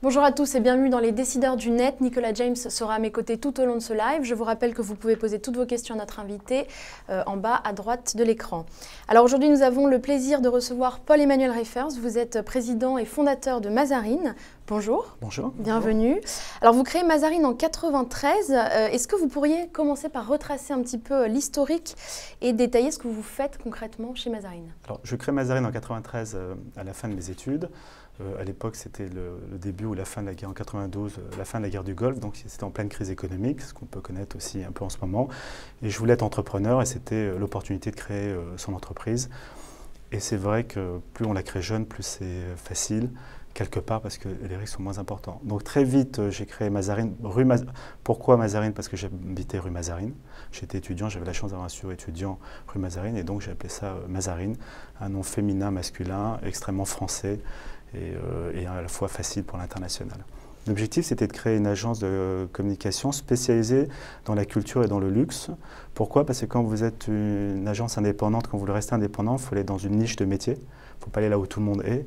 Bonjour à tous et bienvenue dans les Décideurs du Net. Nicolas James sera à mes côtés tout au long de ce live. Je vous rappelle que vous pouvez poser toutes vos questions à notre invité en bas à droite de l'écran. Alors aujourd'hui, nous avons le plaisir de recevoir Paul-Emmanuel Reifers. Vous êtes président et fondateur de Mazarine. Bonjour. Bonjour. Bienvenue. Bonjour. Alors vous créez Mazarine en 93. Est-ce que vous pourriez commencer par retracer un petit peu l'historique et détailler ce que vous faites concrètement chez Mazarine? Alors, je crée Mazarine en 93 à la fin de mes études. À l'époque, c'était le début ou la fin de la guerre en 92, la fin de la guerre du Golfe, donc c'était en pleine crise économique, ce qu'on peut connaître aussi un peu en ce moment. Et je voulais être entrepreneur et c'était l'opportunité de créer son entreprise. Et c'est vrai que plus on la crée jeune, plus c'est facile, quelque part parce que les risques sont moins importants. Donc très vite, j'ai créé Mazarine. Pourquoi Mazarine? Parce que j'habitais rue Mazarine. J'étais étudiant, j'avais la chance d'avoir un studio étudiant rue Mazarine et donc j'ai appelé ça Mazarine, un nom féminin, masculin, extrêmement français. Et à la fois facile pour l'international. L'objectif, c'était de créer une agence de communication spécialisée dans la culture et dans le luxe. Pourquoi? Parce que quand vous êtes une agence indépendante, quand vous voulez rester indépendant, il faut aller dans une niche de métier. Il ne faut pas aller là où tout le monde est.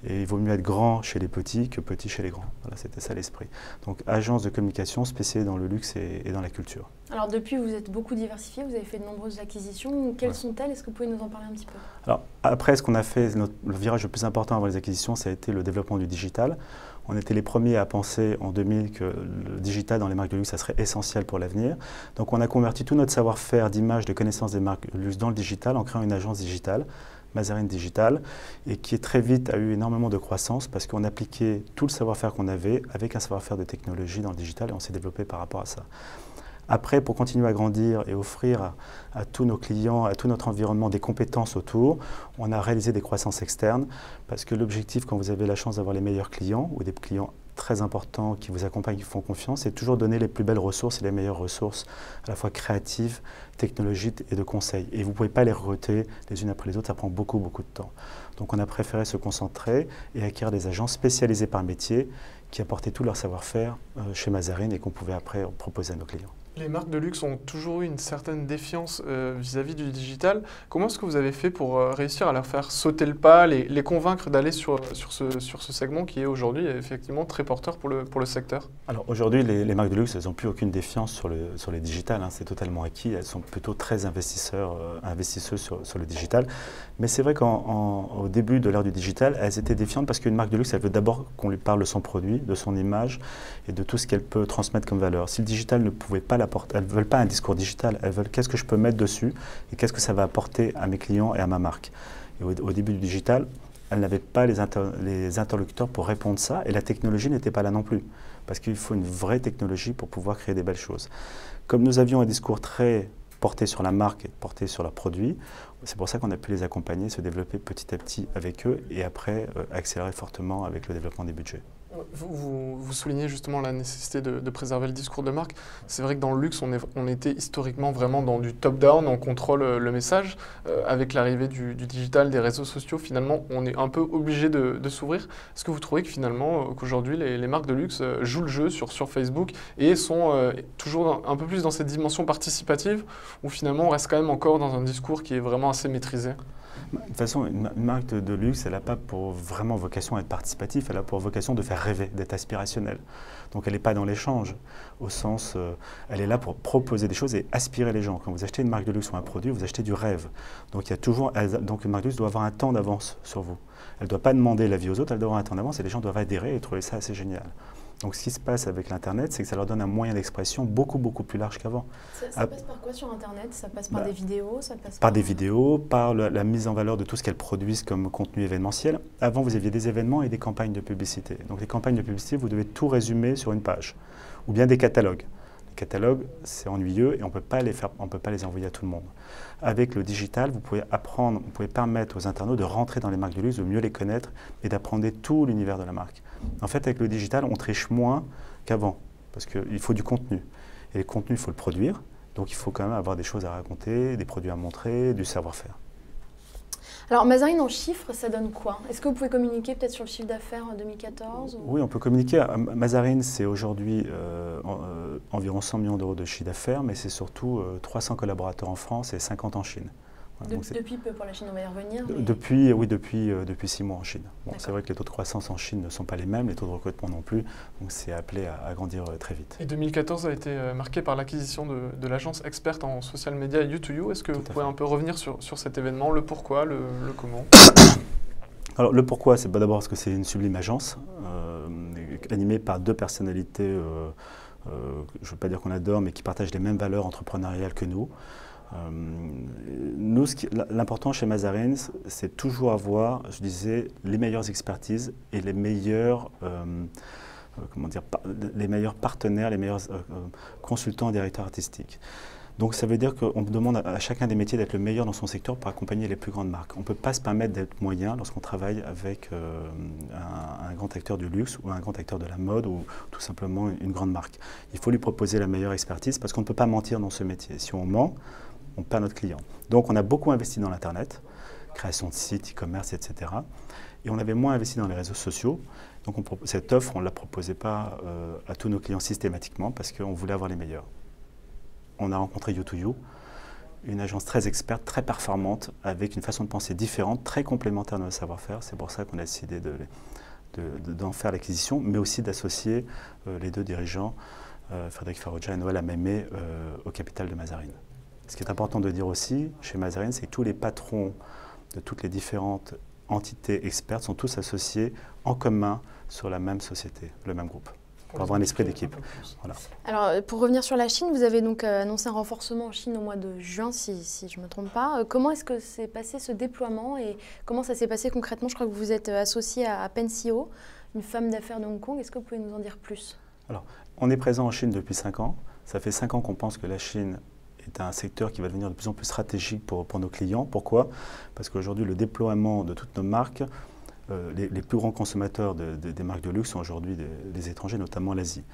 Et il vaut mieux être grand chez les petits que petit chez les grands. Voilà, c'était ça l'esprit. Donc, agence de communication spécialisée dans le luxe et dans la culture. Alors, depuis, vous êtes beaucoup diversifié, vous avez fait de nombreuses acquisitions. Quelles sont-elles? Est-ce que vous pouvez nous en parler un petit peu? Alors, après, ce qu'on a fait, le virage le plus important avant les acquisitions, ça a été le développement du digital. On était les premiers à penser en 2000 que le digital dans les marques de luxe, ça serait essentiel pour l'avenir. Donc, on a converti tout notre savoir-faire d'image, de connaissance des marques de luxe dans le digital en créant une agence digitale, Mazarine Digital, et qui très vite a eu énormément de croissance parce qu'on appliquait tout le savoir-faire qu'on avait avec un savoir-faire de technologie dans le digital et on s'est développé par rapport à ça. Après, pour continuer à grandir et offrir à tous nos clients, à tout notre environnement des compétences autour, on a réalisé des croissances externes parce que l'objectif, quand vous avez la chance d'avoir les meilleurs clients ou des clients très importants qui vous accompagnent, qui vous font confiance, c'est toujours donner les plus belles ressources et les meilleures ressources, à la fois créatives, technologiques et de conseils. Et vous ne pouvez pas les recruter les unes après les autres, ça prend beaucoup, beaucoup de temps. Donc on a préféré se concentrer et acquérir des agences spécialisées par métier qui apportaient tout leur savoir-faire chez Mazarine et qu'on pouvait après proposer à nos clients. Les marques de luxe ont toujours eu une certaine défiance vis-à-vis du digital. Comment est-ce que vous avez fait pour réussir à leur faire sauter le pas, les convaincre d'aller sur ce segment qui est aujourd'hui effectivement très porteur pour le secteur? Alors aujourd'hui, les marques de luxe, elles n'ont plus aucune défiance sur les digitales. Hein, c'est totalement acquis. Elles sont plutôt très investisseuses sur le digital. Mais c'est vrai qu'au début de l'ère du digital, elles étaient défiantes parce qu'une marque de luxe, elle veut d'abord qu'on lui parle de son produit, de son image et de tout ce qu'elle peut transmettre comme valeur. Si le digital ne pouvait pas elles ne veulent pas un discours digital, elles veulent qu'est-ce que je peux mettre dessus et qu'est-ce que ça va apporter à mes clients et à ma marque. Et au début du digital, elles n'avaient pas les interlocuteurs pour répondre à ça et la technologie n'était pas là non plus. Parce qu'il faut une vraie technologie pour pouvoir créer des belles choses. Comme nous avions un discours très porté sur la marque et porté sur leurs produits, c'est pour ça qu'on a pu les accompagner, se développer petit à petit avec eux et après accélérer fortement avec le développement des budgets. Vous soulignez justement la nécessité de préserver le discours de marque. C'est vrai que dans le luxe, on était historiquement vraiment dans du top-down, on contrôle le message. Avec l'arrivée du digital, des réseaux sociaux, finalement, on est un peu obligé de s'ouvrir. Est-ce que vous trouvez que finalement, qu'aujourd'hui, les marques de luxe jouent le jeu sur Facebook et sont toujours un peu plus dans cette dimension participative où finalement, on reste quand même encore dans un discours qui est vraiment assez maîtrisé? De toute façon, une marque de luxe, elle n'a pas pour vraiment vocation à être participative, elle a pour vocation de faire rêver, d'être aspirationnelle. Donc elle n'est pas dans l'échange, au sens, elle est là pour proposer des choses et aspirer les gens. Quand vous achetez une marque de luxe ou un produit, vous achetez du rêve. Donc il y a toujours, donc une marque de luxe doit avoir un temps d'avance sur vous. Elle ne doit pas demander l'avis aux autres, elle doit avoir un temps d'avance et les gens doivent adhérer et trouver ça assez génial. Donc ce qui se passe avec l'Internet, c'est que ça leur donne un moyen d'expression beaucoup, beaucoup plus large qu'avant. Ça passe par quoi sur Internet? Ça passe par des vidéos, ça passe par des vidéos, par la mise en valeur de tout ce qu'elles produisent comme contenu événementiel. Avant, vous aviez des événements et des campagnes de publicité. Donc les campagnes de publicité, vous devez tout résumer sur une page. Ou bien des catalogues. Les catalogues, c'est ennuyeux et on ne peut pas les envoyer à tout le monde. Avec le digital, vous pouvez apprendre, vous pouvez permettre aux internautes de rentrer dans les marques de luxe, de mieux les connaître et d'apprendre tout l'univers de la marque. En fait, avec le digital, on triche moins qu'avant, parce qu'il faut du contenu. Et le contenu, il faut le produire, donc il faut quand même avoir des choses à raconter, des produits à montrer, du savoir-faire. Alors, Mazarine en chiffres, ça donne quoi? Est-ce que vous pouvez communiquer peut-être sur le chiffre d'affaires en 2014 ou... Oui, on peut communiquer. Mazarine, c'est aujourd'hui environ 100 millions d'euros de chiffre d'affaires, mais c'est surtout 300 collaborateurs en France et 50 en Chine. Voilà, depuis peu pour la Chine, on va y revenir. Mais... Depuis 6 mois en Chine. Bon, c'est vrai que les taux de croissance en Chine ne sont pas les mêmes, les taux de recrutement non plus, donc c'est appelé à grandir très vite. Et 2014 a été marqué par l'acquisition de l'agence experte en social media U2U. Est-ce que vous pouvez un peu revenir sur cet événement, le pourquoi, le comment? Alors le pourquoi, c'est d'abord parce que c'est une sublime agence, animée par deux personnalités, je ne veux pas dire qu'on adore, mais qui partagent les mêmes valeurs entrepreneuriales que nous. L'important chez Mazarine, c'est toujours avoir, je disais, les meilleures expertises et les meilleurs, les meilleurs partenaires, les meilleurs consultants, directeurs artistiques. Donc ça veut dire qu'on demande à chacun des métiers d'être le meilleur dans son secteur pour accompagner les plus grandes marques. On ne peut pas se permettre d'être moyen lorsqu'on travaille avec un grand acteur du luxe ou un grand acteur de la mode ou tout simplement une grande marque. Il faut lui proposer la meilleure expertise parce qu'on ne peut pas mentir dans ce métier. Si on ment, on perd notre client. Donc on a beaucoup investi dans l'Internet, création de sites, e-commerce, etc. Et on avait moins investi dans les réseaux sociaux. Donc cette offre, on ne la proposait pas à tous nos clients systématiquement parce qu'on voulait avoir les meilleurs. On a rencontré U2U, une agence très experte, très performante, avec une façon de penser différente, très complémentaire de notre savoir-faire. C'est pour ça qu'on a décidé d'en faire l'acquisition, mais aussi d'associer les deux dirigeants, Frédéric Farrugia et Noël Amémé, au capital de Mazarine. Ce qui est important de dire aussi chez Mazarine, c'est que tous les patrons de toutes les différentes entités expertes sont tous associés en commun sur la même société, le même groupe, pour avoir un esprit d'équipe. Voilà. Alors, pour revenir sur la Chine, vous avez donc annoncé un renforcement en Chine au mois de juin, si je ne me trompe pas. Comment est-ce que s'est passé ce déploiement et comment ça s'est passé concrètement? Je crois que vous êtes associé à Pensio, une femme d'affaires de Hong Kong. Est-ce que vous pouvez nous en dire plus? Alors, on est présent en Chine depuis 5 ans. Ça fait 5 ans qu'on pense que la Chine est un secteur qui va devenir de plus en plus stratégique pour nos clients. Pourquoi? Parce qu'aujourd'hui, le déploiement de toutes nos marques, les plus grands consommateurs des marques de luxe sont aujourd'hui des étrangers, notamment l'Asie.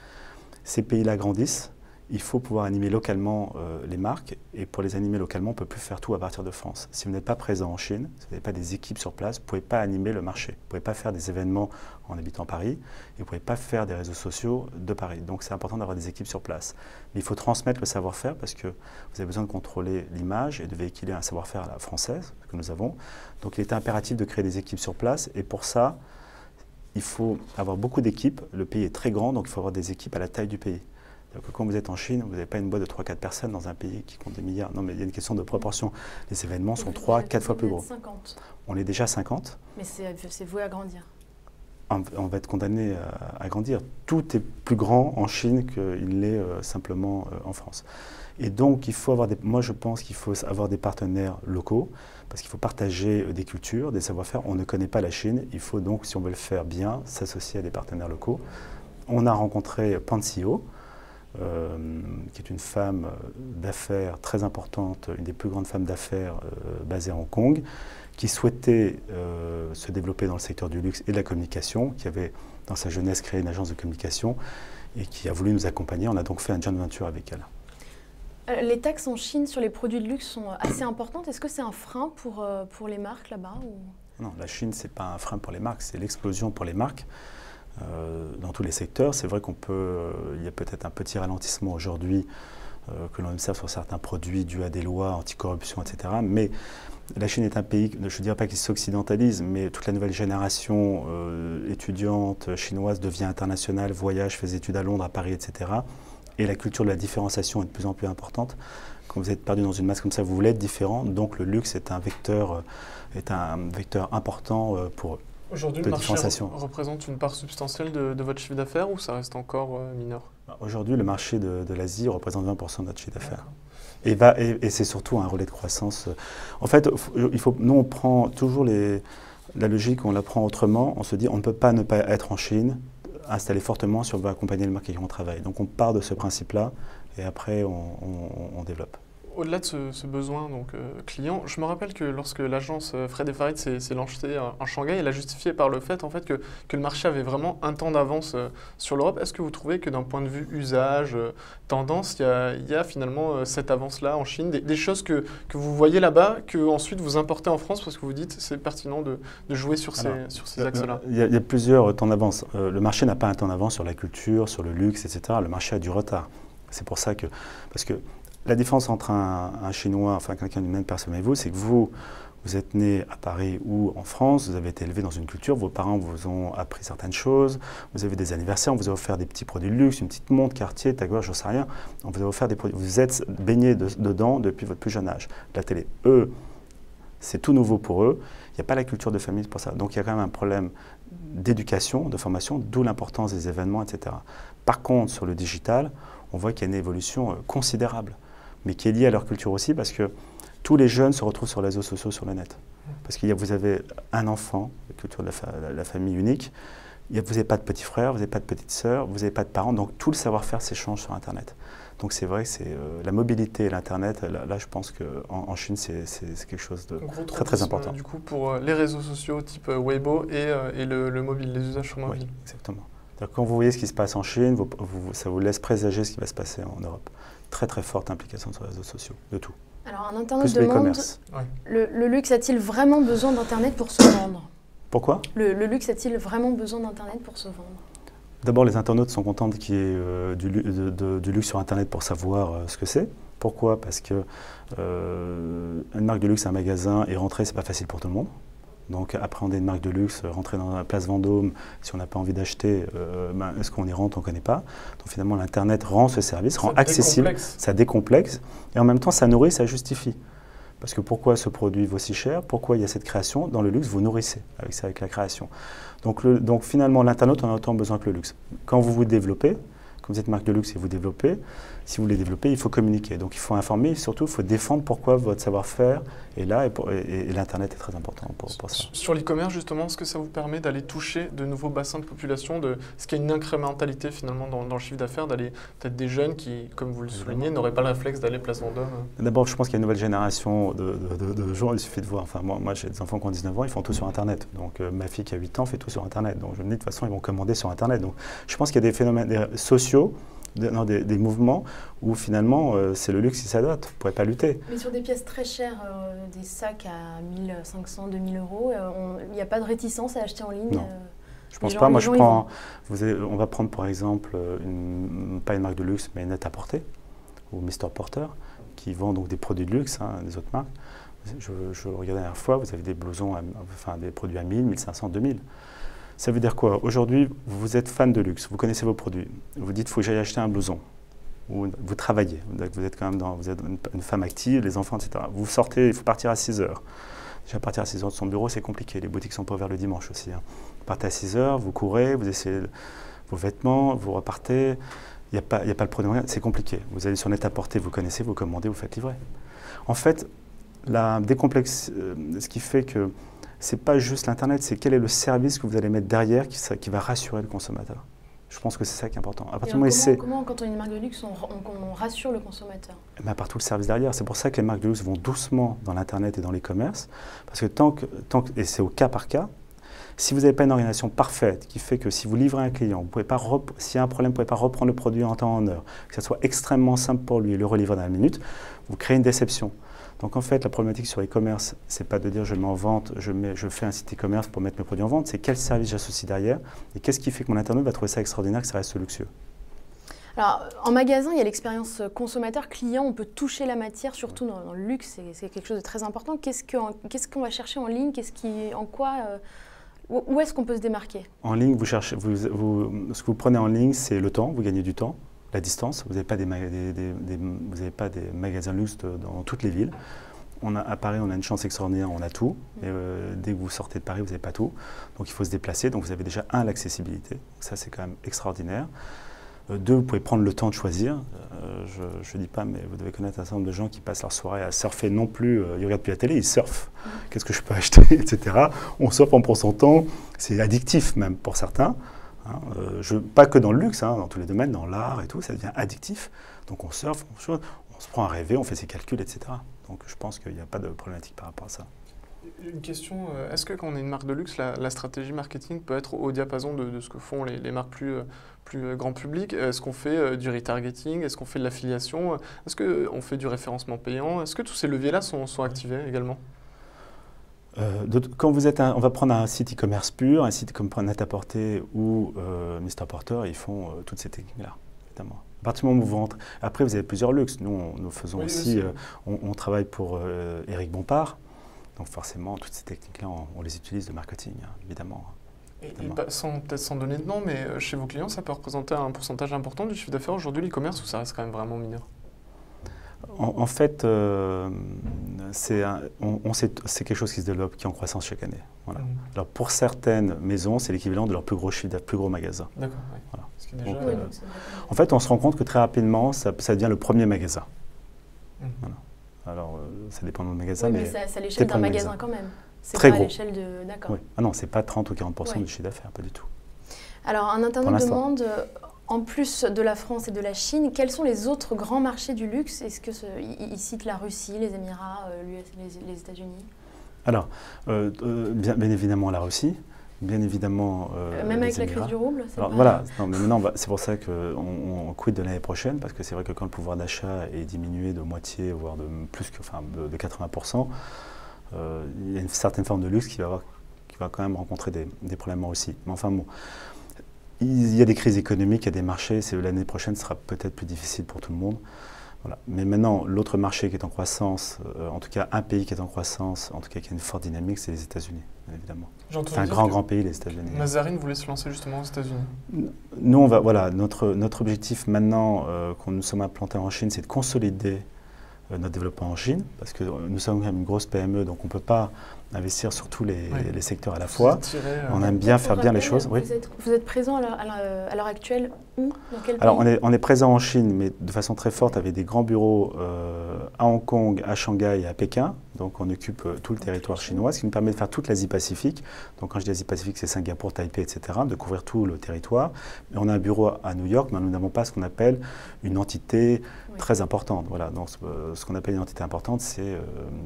Ces pays-là grandissent, il faut pouvoir animer localement les marques, et pour les animer localement, on ne peut plus faire tout à partir de France. Si vous n'êtes pas présent en Chine, si vous n'avez pas des équipes sur place, vous ne pouvez pas animer le marché. Vous ne pouvez pas faire des événements en habitant Paris, et vous ne pouvez pas faire des réseaux sociaux de Paris. Donc c'est important d'avoir des équipes sur place. Mais il faut transmettre le savoir-faire parce que vous avez besoin de contrôler l'image et de véhiculer un savoir-faire à la française, que nous avons. Donc il est impératif de créer des équipes sur place, et pour ça, il faut avoir beaucoup d'équipes. Le pays est très grand, donc il faut avoir des équipes à la taille du pays. Donc, quand vous êtes en Chine, vous n'avez pas une boîte de 3-4 personnes dans un pays qui compte des milliards. Non, mais il y a une question de proportion. Les événements sont 3-4 fois plus gros. 50. On est déjà 50. Mais c'est voué à grandir. On va être condamné à grandir. Tout est plus grand en Chine qu'il l'est simplement en France. Et donc, il faut avoir moi, je pense qu'il faut avoir des partenaires locaux, parce qu'il faut partager des cultures, des savoir-faire. On ne connaît pas la Chine. Il faut donc, si on veut le faire bien, s'associer à des partenaires locaux. On a rencontré Pensio, qui est une femme d'affaires très importante, une des plus grandes femmes d'affaires basée à Hong Kong, qui souhaitait se développer dans le secteur du luxe et de la communication, qui avait dans sa jeunesse créé une agence de communication et qui a voulu nous accompagner. On a donc fait un joint venture avec elle. Les taxes en Chine sur les produits de luxe sont assez importantes. Est-ce que c'est un frein pour les marques là-bas ou... Non, la Chine, ce n'est pas un frein pour les marques, c'est l'explosion pour les marques. Dans tous les secteurs, c'est vrai il y a peut-être un petit ralentissement aujourd'hui que l'on observe sur certains produits dus à des lois anticorruption, etc. Mais la Chine est un pays, je ne dirais pas qu'il s'occidentalise, mais toute la nouvelle génération étudiante chinoise devient internationale, voyage, fait des études à Londres, à Paris, etc. Et la culture de la différenciation est de plus en plus importante. Quand vous êtes perdu dans une masse comme ça, vous voulez être différent, donc le luxe est un vecteur important pour eux. Aujourd'hui, le marché représente une part substantielle de votre chiffre d'affaires ou ça reste encore mineur? Aujourd'hui, le marché de l'Asie représente 20% de notre chiffre d'affaires. Et c'est surtout un relais de croissance. En fait, nous, on prend toujours la logique, on la prend autrement. On se dit, on ne peut pas ne pas être en Chine, installer fortement si on veut accompagner le marché qui on travaille. Donc, on part de ce principe-là et après, on développe. au-delà de ce besoin client, je me rappelle que lorsque l'agence Fred & Farid s'est lancée en Shanghai, elle a justifié par le fait en fait, que le marché avait vraiment un temps d'avance sur l'Europe. Est-ce que vous trouvez que d'un point de vue usage, tendance, il y a finalement cette avance-là en Chine, des choses que vous voyez là-bas, que ensuite vous importez en France parce que vous dites c'est pertinent de jouer sur ces axes-là? Il y a plusieurs temps d'avance. Le marché n'a pas un temps d'avance sur la culture, sur le luxe, etc. Le marché a du retard. C'est pour ça que... Parce que la différence entre un Chinois, enfin quelqu'un d'une même personne et vous, c'est que vous êtes né à Paris ou en France, vous avez été élevé dans une culture, vos parents vous ont appris certaines choses, vous avez des anniversaires, on vous a offert des petits produits de luxe, une petite montre, Cartier, Tag Heuer, j'en sais rien. On vous a offert des produits, vous êtes baigné dedans depuis votre plus jeune âge. La télé, eux, c'est tout nouveau pour eux, il n'y a pas la culture de famille pour ça. Donc il y a quand même un problème d'éducation, de formation, d'où l'importance des événements, etc. Par contre, sur le digital, on voit qu'il y a une évolution considérable, mais qui est liée à leur culture aussi, parce que tous les jeunes se retrouvent sur les réseaux sociaux, sur le net. Parce que vous avez un enfant, la culture de la famille unique, vous n'avez pas de petits frères, vous n'avez pas de petites sœurs, vous n'avez pas de parents, donc tout le savoir-faire s'échange sur Internet. Donc c'est vrai que c'est la mobilité et l'Internet, là je pense qu'en Chine c'est quelque chose de très important. Du coup pour les réseaux sociaux type Weibo et le mobile, les usages sur mobile. Oui, exactement. Quand vous voyez ce qui se passe en Chine, ça vous laisse présager ce qui va se passer en Europe. Très très forte implication sur les réseaux sociaux, de tout. Alors un internaute demande, le luxe a-t-il vraiment besoin d'Internet pour se vendre? Pourquoi? Le luxe a-t-il vraiment besoin d'Internet pour se vendre? D'abord, les internautes sont contents qu'il y ait du luxe sur Internet pour savoir ce que c'est. Pourquoi? Parce que une marque de luxe, un magasin, et rentrer, c'est pas facile pour tout le monde. Donc appréhender une marque de luxe, rentrer dans la place Vendôme, si on n'a pas envie d'acheter, est-ce qu'on y rentre, on ne connaît pas. Donc finalement, l'Internet rend ce service, rend accessible, ça décomplexe, et en même temps, ça nourrit, ça justifie. Parce que pourquoi ce produit vaut si cher? Pourquoi il y a cette création? Dans le luxe, vous nourrissez avec la création. Donc finalement, l'Internet en a autant besoin que le luxe. Quand vous vous développez, comme vous êtes marque de luxe et vous développez, si vous voulez développer, il faut communiquer. Donc il faut informer et surtout, il faut défendre pourquoi votre savoir-faire est là et l'Internet est très important pour ça. Sur l'e-commerce, justement, est-ce que ça vous permet d'aller toucher de nouveaux bassins de population? Est-ce qu'il y a une incrémentalité finalement dans le chiffre d'affaires, d'aller peut-être des jeunes qui, comme vous le soulignez, n'auraient pas le réflexe d'aller place Vendôme? D'abord, je pense qu'il y a une nouvelle génération de gens, il suffit de voir. Enfin, moi j'ai des enfants qui ont 19 ans, ils font tout sur Internet. Donc ma fille qui a 8 ans fait tout sur Internet. Donc je me dis de toute façon, ils vont commander sur Internet. Donc je pense qu'il y a des phénomènes sociaux, des mouvements où finalement c'est le luxe qui s'adapte, vous ne pouvez pas lutter. Mais sur des pièces très chères, des sacs à 1500, 2000 euros, il n'y a pas de réticence à acheter en ligne? Non, je ne pense pas. Moi je prends, on va prendre par exemple, pas une marque de luxe, mais Net-à-Porter ou Mr Porter qui vend donc des produits de luxe, des autres marques. Je regardais la dernière fois, vous avez des blousons, des produits à 1000, 1500, 2000. Ça veut dire quoi? Aujourd'hui, vous êtes fan de luxe, vous connaissez vos produits. Vous dites, il faut que j'aille acheter un blouson. Ou vous travaillez, vous êtes quand même vous êtes une femme active, les enfants, etc. Vous sortez, il faut partir à 6 heures. Déjà, partir à 6 heures de son bureau, c'est compliqué. Les boutiques sont pas ouvertes le dimanche aussi. Vous partez à 6 heures, vous courez, vous essayez vos vêtements, vous repartez. Il n'y a pas le produit, c'est compliqué. Vous allez sur Net-à-Porter, vous connaissez, vous commandez, vous faites livrer. En fait, ce qui fait que ce n'est pas juste l'Internet, c'est quel est le service que vous allez mettre derrière qui va rassurer le consommateur. Je pense que c'est ça qui est important. À partir comment, quand on est une marque de luxe, on rassure le consommateur? Par tout le service derrière. C'est pour ça que les marques de luxe vont doucement dans l'Internet et dans l'e-commerce. Parce que et c'est au cas par cas, si vous n'avez pas une organisation parfaite qui fait que si vous livrez un client, s'il y a un problème, vous ne pouvez pas reprendre le produit en temps en heure, que ça soit extrêmement simple pour lui et le relivrer dans la minute, vous créez une déception. Donc en fait, la problématique sur e-commerce, ce n'est pas de dire je mets en vente, je fais un site e-commerce pour mettre mes produits en vente, c'est quel service j'associe derrière et qu'est-ce qui fait que mon internaute va trouver ça extraordinaire, que ça reste luxueux. Alors, en magasin, il y a l'expérience consommateur-client, on peut toucher la matière, surtout dans le luxe, c'est quelque chose de très important. Qu'est-ce qu'on va chercher en ligne? Où est-ce qu'on peut se démarquer? En ligne, ce que vous prenez en ligne, c'est le temps, vous gagnez du temps. La distance, vous n'avez pas des magasins luxe dans toutes les villes. À Paris, on a une chance extraordinaire, on a tout. Et, dès que vous sortez de Paris, vous n'avez pas tout. Donc il faut se déplacer. Donc vous avez déjà l'accessibilité. Ça, c'est quand même extraordinaire. 2, vous pouvez prendre le temps de choisir. Je ne dis pas, mais vous devez connaître un certain nombre de gens qui passent leur soirée à surfer non plus. Ils ne regardent plus la télé, ils surfent. Qu'est-ce que je peux acheter, etc. On surfe en prend son temps. C'est addictif même pour certains. Pas que dans le luxe, dans tous les domaines, dans l'art et tout, ça devient addictif. Donc on surfe, on se prend à rêver, on fait ses calculs, etc. Donc je pense qu'il n'y a pas de problématique par rapport à ça. Une question, est-ce que quand on est une marque de luxe, la stratégie marketing peut être au diapason de ce que font les marques plus grand public? Est-ce qu'on fait du retargeting? Est-ce qu'on fait de l'affiliation? Est-ce qu'on fait du référencement payant? Est-ce que tous ces leviers-là sont activés également? Quand vous êtes on va prendre un site e-commerce pur, un site comme Net-à-Porter ou Mr Porter, ils font toutes ces techniques-là, évidemment. À partir du moment où vous rentrez, après vous avez plusieurs luxes. Nous faisons aussi, on travaille pour Éric Bompard, donc forcément toutes ces techniques-là, on les utilise de marketing, hein, évidemment. Peut-être sans donner de nom, mais chez vos clients, ça peut représenter un pourcentage important du chiffre d'affaires aujourd'hui, l'e-commerce, ou ça reste quand même vraiment mineur? En fait, c'est quelque chose qui se développe, qui est en croissance chaque année. Voilà. Alors pour certaines maisons, c'est l'équivalent de leur plus gros chiffre d'affaires, plus gros magasin. D'accord. Oui. Voilà. Donc, en fait, on se rend compte que très rapidement, ça devient le premier magasin. Voilà. Alors, ça dépend du magasin, mais c'est à l'échelle d'un magasin quand même. C'est très pas gros. À l'échelle de... D'accord. Oui. Ah non, c'est pas 30 ou 40% du chiffre d'affaires, pas du tout. Alors, un internaute demande, en plus de la France et de la Chine, quels sont les autres grands marchés du luxe? Est-ce qu'il cite la Russie, les Émirats, les États-Unis? Alors, bien évidemment la Russie, bien évidemment même avec les la crise du rouble? Alors, voilà, non, mais maintenant, c'est pour ça qu'on quid de l'année prochaine, parce que c'est vrai que quand le pouvoir d'achat est diminué de moitié, voire de plus que, enfin, de 80%, il y a une certaine forme de luxe qui va quand même rencontrer des problèmes aussi. Mais enfin bon, il y a des crises économiques, il y a des marchés, l'année prochaine sera peut-être plus difficile pour tout le monde. Voilà. Mais maintenant, l'autre marché qui est en croissance, en tout cas un pays qui est en croissance, en tout cas qui a une forte dynamique, c'est les États-Unis, évidemment. C'est un grand pays, les États-Unis. Mazarine voulait se lancer justement aux États-Unis. Nous, voilà, notre objectif maintenant, quand nous sommes implantés en Chine, c'est de consolider notre développement en Chine, parce que nous sommes quand même une grosse PME, donc on ne peut pas investir sur tous les secteurs à la fois. On aime bien faire bien les choses. Vous êtes présent à l'heure actuelle où? Dans quel pays? Alors on est présent en Chine, mais de façon très forte, avec des grands bureaux à Hong Kong, à Shanghai et à Pékin. Donc on occupe tout le territoire chinois, ce qui nous permet de faire toute l'Asie-Pacifique. Donc quand je dis Asie-Pacifique, c'est Singapour, Taipei, etc., de couvrir tout le territoire. Mais on a un bureau à New York, mais nous n'avons pas ce qu'on appelle une entité très importante. Voilà. Donc ce qu'on appelle une entité importante, c'est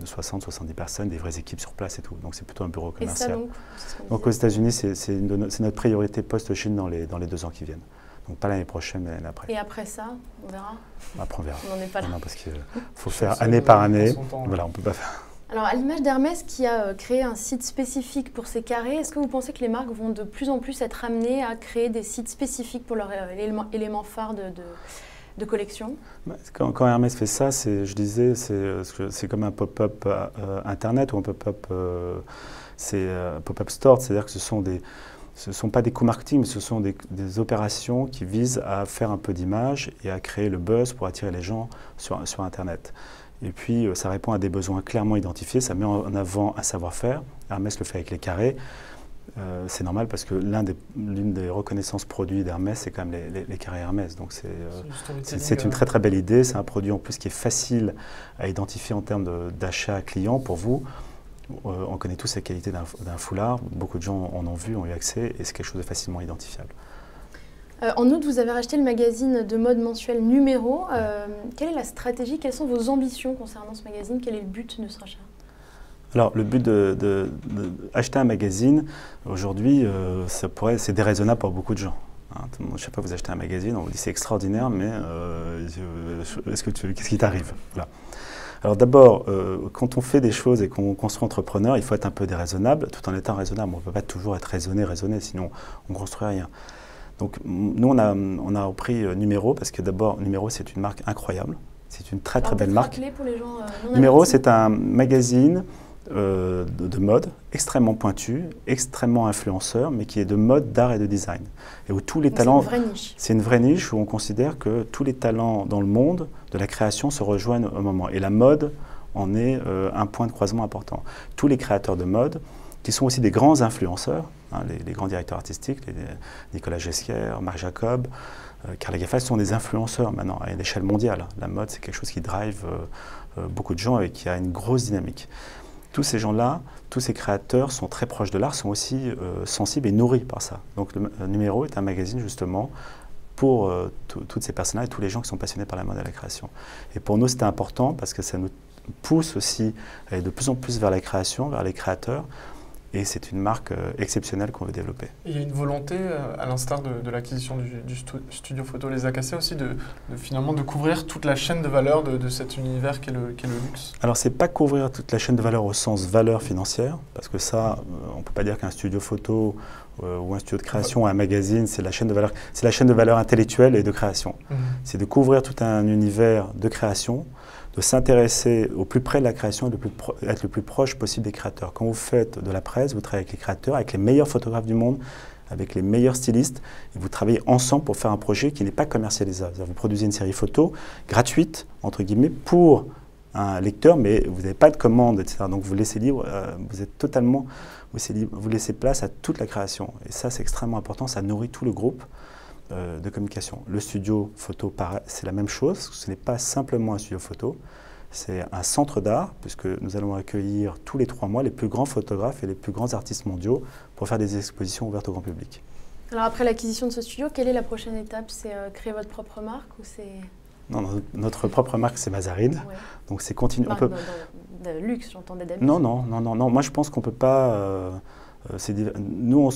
60-70 personnes, des vraies équipes sur place et tout. Donc c'est plutôt un bureau commercial. Et ça, donc aux États-Unis, c'est notre priorité post-Chine dans les 2 ans qui viennent. Donc pas l'année prochaine, mais l'année après. Et après ça, on verra? Après on verra. On n'en est pas là. Non, parce qu'il faut faire année par année. Voilà, on ne peut pas faire. Alors, à l'image d'Hermès qui a créé un site spécifique pour ses carrés, est-ce que vous pensez que les marques vont de plus en plus être amenées à créer des sites spécifiques pour leurs éléments phares de collection? Quand Hermès fait ça, je disais, c'est comme un pop-up Internet ou un pop-up pop-up store, c'est-à-dire que ce ne sont pas des coûts marketing, mais ce sont des opérations qui visent à faire un peu d'image et à créer le buzz pour attirer les gens sur Internet. Et puis, ça répond à des besoins clairement identifiés, ça met en avant un savoir-faire. Hermès le fait avec les carrés. C'est normal parce que l'une des reconnaissances produits d'Hermès, c'est quand même les carrés Hermès. Donc c'est une très très belle idée. C'est un produit en plus qui est facile à identifier en termes d'achat client pour vous. On connaît tous la qualité d'un foulard. Beaucoup de gens en ont vu, ont eu accès et c'est quelque chose de facilement identifiable. En août, vous avez racheté le magazine de mode mensuel Numéro. Quelle est la stratégie? Quelles sont vos ambitions concernant ce magazine? Quel est le but de ce rachat? Alors, le but d'acheter un magazine, aujourd'hui, c'est déraisonnable pour beaucoup de gens. Hein, je ne sais pas, vous achetez un magazine, on vous dit c'est extraordinaire, mais qu'est-ce qui t'arrive? Voilà. Alors d'abord, quand on fait des choses et qu'on construit entrepreneur, il faut être un peu déraisonnable, tout en étant raisonnable. On ne peut pas toujours être raisonné, sinon on ne construit rien. Donc nous, on a repris Numéro, parce que d'abord, Numéro, c'est une marque incroyable. C'est une très très belle marque. Pour les gens, Numéro, c'est un magazine de mode extrêmement pointu, extrêmement influenceur, mais qui est de mode, d'art et de design. Et où tous les talents... C'est une vraie niche. C'est une vraie niche où on considère que tous les talents dans le monde de la création se rejoignent au moment. Et la mode en est un point de croisement important. Tous les créateurs de mode, qui sont aussi des grands influenceurs, hein, les grands directeurs artistiques, Nicolas Ghesquière, Marc Jacob, Karl Lagerfeld, sont des influenceurs maintenant à l'échelle mondiale. La mode, c'est quelque chose qui drive beaucoup de gens et qui a une grosse dynamique. Tous ces gens-là, tous ces créateurs sont très proches de l'art, sont aussi sensibles et nourris par ça. Donc le Numéro est un magazine justement pour toutes ces personnes-là et tous les gens qui sont passionnés par la mode et la création. Et pour nous, c'était important parce que ça nous pousse aussi à aller de plus en plus vers la création, vers les créateurs. Et c'est une marque exceptionnelle qu'on veut développer. Il y a une volonté, à l'instar de l'acquisition du studio photo Les Acacias aussi, finalement de couvrir toute la chaîne de valeur de cet univers qu'est le luxe. Alors, c'est pas couvrir toute la chaîne de valeur au sens valeur financière, parce que ça, on ne peut pas dire qu'un studio photo ou un studio de création ou un magazine, c'est la chaîne de valeur intellectuelle et de création. C'est de couvrir tout un univers de création, de s'intéresser au plus près de la création et être le plus proche possible des créateurs. Quand vous faites de la presse, vous travaillez avec les créateurs, avec les meilleurs photographes du monde, avec les meilleurs stylistes, et vous travaillez ensemble pour faire un projet qui n'est pas commercialisable. Vous produisez une série photo gratuite, entre guillemets, pour un lecteur, mais vous n'avez pas de commande, etc. Donc vous laissez libre, vous êtes totalement, vous laissez place à toute la création. Et ça, c'est extrêmement important, ça nourrit tout le groupe de communication. Le studio photo, c'est la même chose, ce n'est pas simplement un studio photo, c'est un centre d'art, puisque nous allons accueillir tous les 3 mois les plus grands photographes et les plus grands artistes mondiaux pour faire des expositions ouvertes au grand public. Alors après l'acquisition de ce studio, quelle est la prochaine étape? C'est créer votre propre marque ou c'est... Non, notre propre marque, c'est Mazarine. Ouais. Donc c'est continuer. Marque de luxe, j'entendais d'habitude. Non. Moi, je pense qu'on ne peut pas... nous,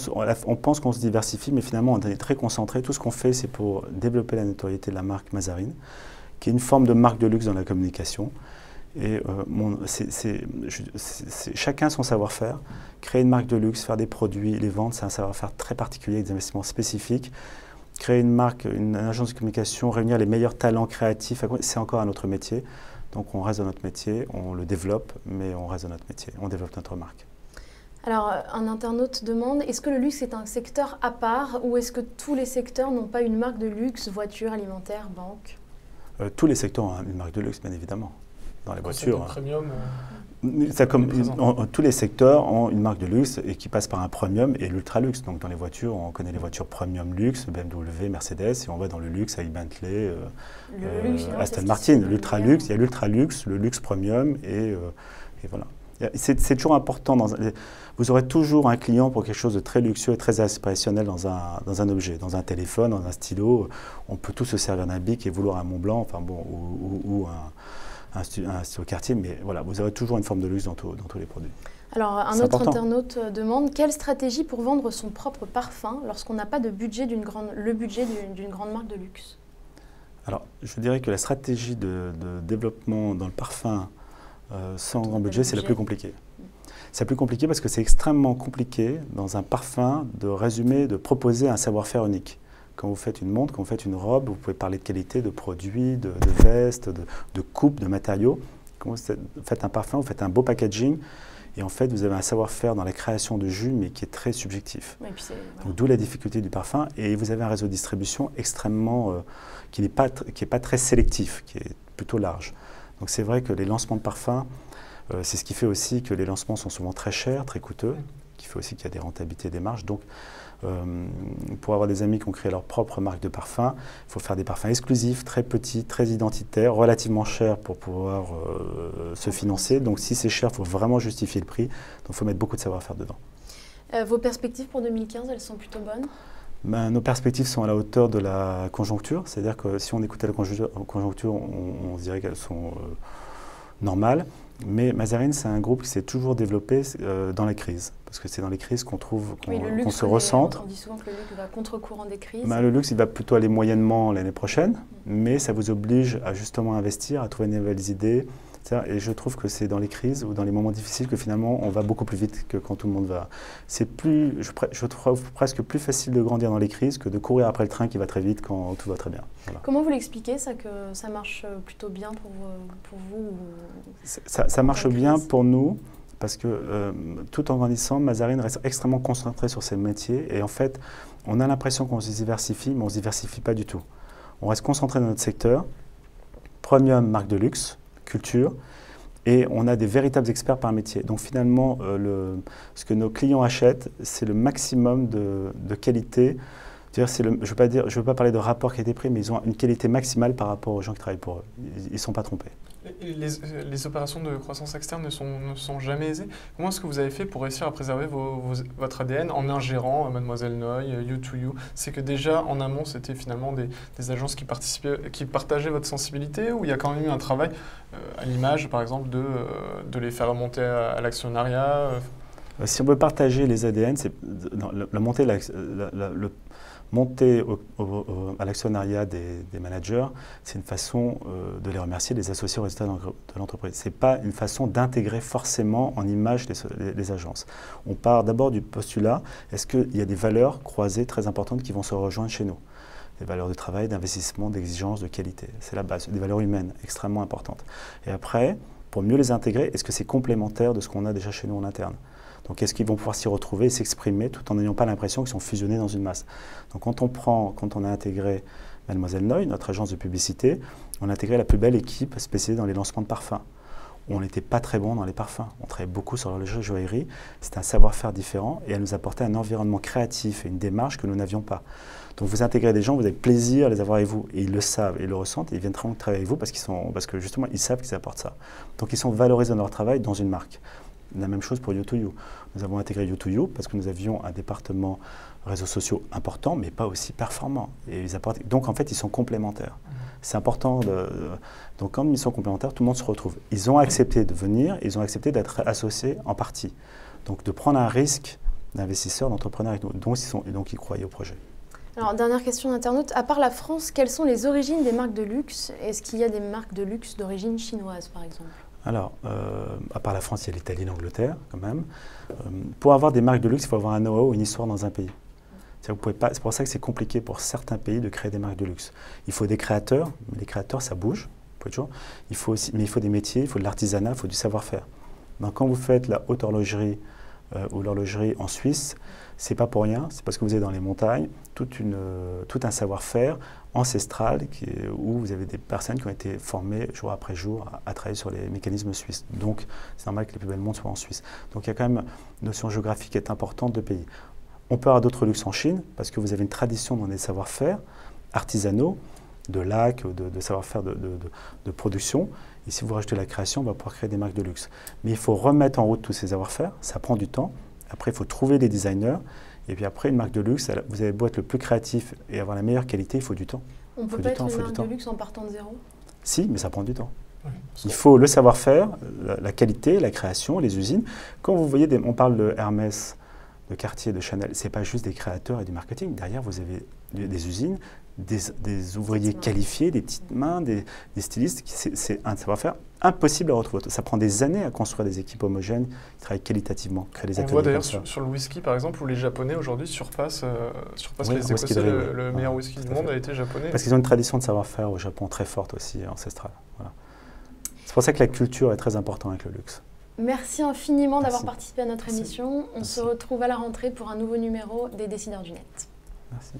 on pense qu'on se diversifie, mais finalement, on est très concentré. Tout ce qu'on fait, c'est pour développer la notoriété de la marque Mazarine, qui est une forme de marque de luxe dans la communication. Et chacun son savoir-faire. Créer une marque de luxe, faire des produits, les vendre, c'est un savoir-faire très particulier, avec des investissements spécifiques. Créer une marque, une agence de communication, réunir les meilleurs talents créatifs, c'est encore un autre métier. Donc on reste dans notre métier, on le développe, mais on reste dans notre métier, on développe notre marque. Alors, un internaute demande, est-ce que le luxe est un secteur à part ou est-ce que tous les secteurs n'ont pas une marque de luxe, voiture, alimentaire, banque? Tous les secteurs ont une marque de luxe, bien évidemment. Dans les voitures. Premium, tous les secteurs ont une marque de luxe et qui passe par un premium et l'ultra luxe. Donc dans les voitures, on connaît les voitures premium luxe, BMW, Mercedes, et on va dans le luxe avec Bentley, Aston Martin. L'ultra luxe, il y a l'ultra luxe, le luxe premium et voilà. C'est toujours important. Vous aurez toujours un client pour quelque chose de très luxueux et très aspirationnel dans un objet, dans un téléphone, dans un stylo. On peut tous se servir d'un bic et vouloir un Montblanc, enfin bon, ou un stylo Cartier, mais voilà, vous aurez toujours une forme de luxe dans tous les produits. Alors, un autre internaute demande quelle stratégie pour vendre son propre parfum lorsqu'on n'a pas de budget d'une grande marque de luxe? Alors, je dirais que la stratégie de développement dans le parfum sans grand budget, c'est la plus compliquée. C'est plus compliqué parce que c'est extrêmement compliqué dans un parfum de résumer, de proposer un savoir-faire unique. Quand vous faites une montre, quand vous faites une robe, vous pouvez parler de qualité, de produits, de vestes, de coupes, de matériaux. Quand vous faites un parfum, vous faites un beau packaging et en fait, vous avez un savoir-faire dans la création de jus, mais qui est très subjectif. Voilà. D'où la difficulté du parfum. Et vous avez un réseau de distribution extrêmement, qui n'est pas très sélectif, qui est plutôt large. Donc c'est vrai que les lancements de parfums, c'est ce qui fait aussi que les lancements sont souvent très chers, très coûteux, qui fait aussi qu'il y a des rentabilités, des marges. Donc pour avoir des amis qui ont créé leur propre marque de parfum, il faut faire des parfums exclusifs, très petits, très identitaires, relativement chers pour pouvoir se financer. Donc si c'est cher, il faut vraiment justifier le prix. Donc il faut mettre beaucoup de savoir-faire dedans. Vos perspectives pour 2015, elles sont plutôt bonnes? Nos perspectives sont à la hauteur de la conjoncture. C'est-à-dire que si on écoutait la conjoncture, on se dirait qu'elles sont normales. Mais Mazarine, c'est un groupe qui s'est toujours développé dans la crise. Parce que c'est dans les crises qu'on trouve, qu'on se recentre. On dit souvent que le luxe va contre-courant des crises. Le luxe, il va plutôt aller moyennement l'année prochaine. Mais ça vous oblige à justement investir, à trouver de nouvelles idées. Et je trouve que c'est dans les crises ou dans les moments difficiles que finalement on va beaucoup plus vite que quand tout le monde va. Je trouve presque plus facile de grandir dans les crises que de courir après le train qui va très vite quand tout va très bien. Voilà. Comment vous l'expliquez ça, que ça marche plutôt bien pour vous? Ça marche bien pour nous parce que tout en grandissant, Mazarine reste extrêmement concentré sur ses métiers et en fait on a l'impression qu'on se diversifie mais on ne se diversifie pas du tout. On reste concentré dans notre secteur, premium marque de luxe, culture, et on a des véritables experts par métier. Donc finalement, ce que nos clients achètent, c'est le maximum de qualité. Je ne veux pas parler de rapport qualité-prix, mais ils ont une qualité maximale par rapport aux gens qui travaillent pour eux. Ils ne sont pas trompés. Et les opérations de croissance externe ne sont jamais aisées. Comment est-ce que vous avez fait pour réussir à préserver votre ADN en ingérant Mademoiselle Noy, You2You? C'est que déjà en amont, c'était finalement des agences qui partageaient votre sensibilité, ou il y a quand même eu un travail à l'image, par exemple, de les faire remonter à l'actionnariat? Si on veut partager les ADN, monter à l'actionnariat des managers, c'est une façon de les remercier, de les associer aux résultats de l'entreprise. Ce n'est pas une façon d'intégrer forcément en image les agences. On part d'abord du postulat, est-ce qu'il y a des valeurs croisées très importantes qui vont se rejoindre chez nous? Des valeurs de travail, d'investissement, d'exigence, de qualité. C'est la base, des valeurs humaines extrêmement importantes. Et après, pour mieux les intégrer, est-ce que c'est complémentaire de ce qu'on a déjà chez nous en interne? Donc, est-ce qu'ils vont pouvoir s'y retrouver et s'exprimer tout en n'ayant pas l'impression qu'ils sont fusionnés dans une masse? Donc, quand on a intégré Mademoiselle Noy, notre agence de publicité, on a intégré la plus belle équipe spécialisée dans les lancements de parfums. On n'était pas très bon dans les parfums. On travaillait beaucoup sur l'horlogerie joaillerie. C'était un savoir-faire différent et elle nous apportait un environnement créatif et une démarche que nous n'avions pas. Donc, vous intégrez des gens, vous avez plaisir à les avoir avec vous. Et ils le savent, ils le ressentent et ils viennent travailler avec vous parce que justement, ils savent qu'ils apportent ça. Donc, ils sont valorisés dans leur travail dans une marque. La même chose pour You2You. Nous avons intégré You2You parce que nous avions un département réseaux sociaux important, mais pas aussi performant. Et donc, en fait, ils sont complémentaires. C'est important. Donc, quand ils sont complémentaires, tout le monde se retrouve. Ils ont accepté de venir, ils ont accepté d'être associés en partie. Donc, de prendre un risque d'investisseurs, d'entrepreneurs avec nous. Donc, ils croyaient au projet. Alors, dernière question d'internaute. À part la France, quelles sont les origines des marques de luxe? Est-ce qu'il y a des marques de luxe d'origine chinoise, par exemple? Alors, à part la France, il y a l'Italie et l'Angleterre, quand même. Pour avoir des marques de luxe, il faut avoir un know-how, une histoire dans un pays. C'est pour ça que c'est compliqué pour certains pays de créer des marques de luxe. Il faut des créateurs, mais les créateurs, ça bouge. Mais il faut des métiers, il faut de l'artisanat, il faut du savoir-faire. Donc, quand vous faites la haute horlogerie ou l'horlogerie en Suisse, c'est pas pour rien, c'est parce que vous êtes dans les montagnes, tout un savoir-faire ancestral où vous avez des personnes qui ont été formées jour après jour à travailler sur les mécanismes suisses. Donc, c'est normal que les plus belles montres soient en Suisse. Donc, il y a quand même une notion géographique qui est importante de pays. On peut avoir d'autres luxes en Chine parce que vous avez une tradition dans des savoir-faire artisanaux, de lac, de savoir-faire de production. Et si vous rajoutez la création, on va pouvoir créer des marques de luxe. Mais il faut remettre en route tous ces savoir-faire, ça prend du temps. Après, il faut trouver des designers. Et puis après, une marque de luxe, vous avez beau être le plus créatif et avoir la meilleure qualité, il faut du temps. On ne peut pas être une marque de luxe en partant de zéro? Si, mais ça prend du temps. Oui, il faut le savoir-faire, la qualité, la création, les usines. Quand vous voyez, on parle de Hermès, de Cartier, de Chanel, ce n'est pas juste des créateurs et du marketing. Derrière, vous avez des usines, des ouvriers qualifiés, des petites mains, des stylistes. C'est un savoir-faire impossible à retrouver. Ça prend des années à construire des équipes homogènes qui travaillent qualitativement, créer des ateliers. On voit d'ailleurs sur le whisky, par exemple, où les Japonais aujourd'hui surpassent les Écossais. Le meilleur whisky du monde a été japonais. Parce qu'ils ont une tradition de savoir-faire au Japon très forte aussi, ancestrale. Voilà. C'est pour ça que la culture est très importante avec le luxe. Merci infiniment d'avoir participé à notre émission. On se retrouve à la rentrée pour un nouveau numéro des Décideurs du Net. Merci.